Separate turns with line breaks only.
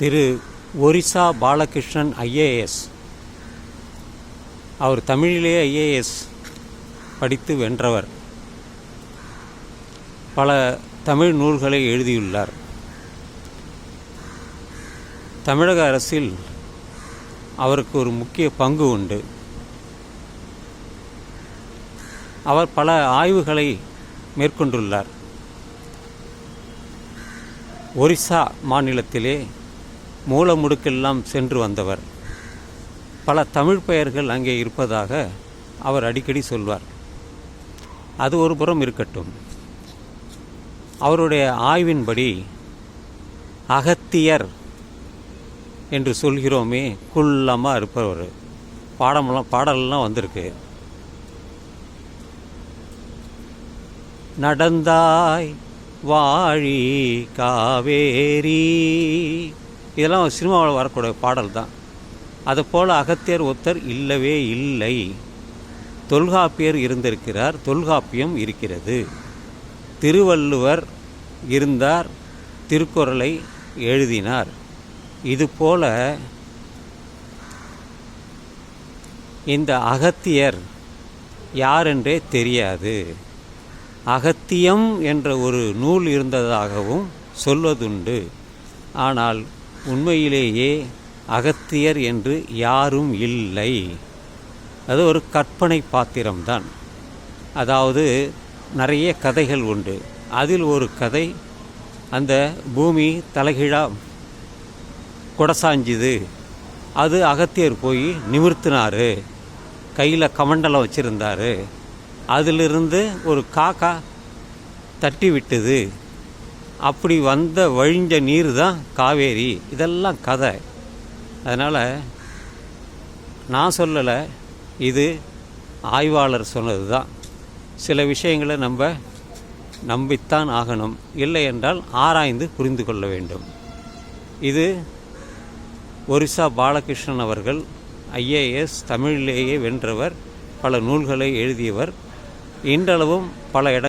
திரு Orissa Balakrishnan IAS. அவர் தமிழிலே IAS படித்து வென்றவர். பல தமிழ் நூல்களை எழுதியுள்ளார். தமிழக அரசில் அவருக்கு ஒரு முக்கிய பங்கு உண்டு. அவர் பல ஆய்வுகளை மேற்கொண்டுள்ளார். ஒரிசா மாநிலத்திலே மூலமுடுக்கெல்லாம் சென்று வந்தவர். பல தமிழ் பெயர்கள் அங்கே இருப்பதாக அவர் அடிக்கடி சொல்வார். அது ஒரு புறம் இருக்கட்டும். அவருடைய ஆய்வின்படி அகத்தியர் என்று சொல்கிறோமே, குள்ளமாக இருப்பவர். பாடலெல்லாம் வந்திருக்கு. நடந்தாய் வாழி காவேரி, இதெல்லாம் சினிமாவில் வரக்கூடிய பாடல் தான். அதுபோல் அகத்தியர் ஒருத்தர் இல்லவே இல்லை. தொல்காப்பியர் இருந்திருக்கிறார், தொல்காப்பியம் இருக்கிறது. திருவள்ளுவர் இருந்தார், திருக்குறளை எழுதினார். இதுபோல இந்த அகத்தியர் யாரென்றே தெரியாது. அகத்தியம் என்ற ஒரு நூல் இருந்ததாகவும் சொல்வதுண்டு. ஆனால் உண்மையிலேயே அகத்தியர் என்று யாரும் இல்லை. அது ஒரு கற்பனை பாத்திரம்தான். அதாவது நிறைய கதைகள் உண்டு. அதில் ஒரு கதை, அந்த பூமி தலைகீழாக குடசாஞ்சுது, அது அகத்தியர் போய் நிமிர்த்தினார், கையில் கமண்டலம் வச்சுருந்தார், அதிலிருந்து ஒரு காக்கா தட்டி விட்டுது, அப்படி வழிஞ்ச நீர் தான் காவேரி. இதெல்லாம் கதை. அதனால் நான் சொல்லலை, இது ஆய்வாளர் சொன்னது தான். சில விஷயங்களை நம்பித்தான் ஆகணும், இல்லை என்றால் ஆராய்ந்து புரிந்து கொள்ள வேண்டும். இது ஒரிசா பாலகிருஷ்ணன் அவர்கள், ஐஏஎஸ், தமிழிலேயே வென்றவர், பல நூல்களை எழுதியவர். இன்றளவும் பல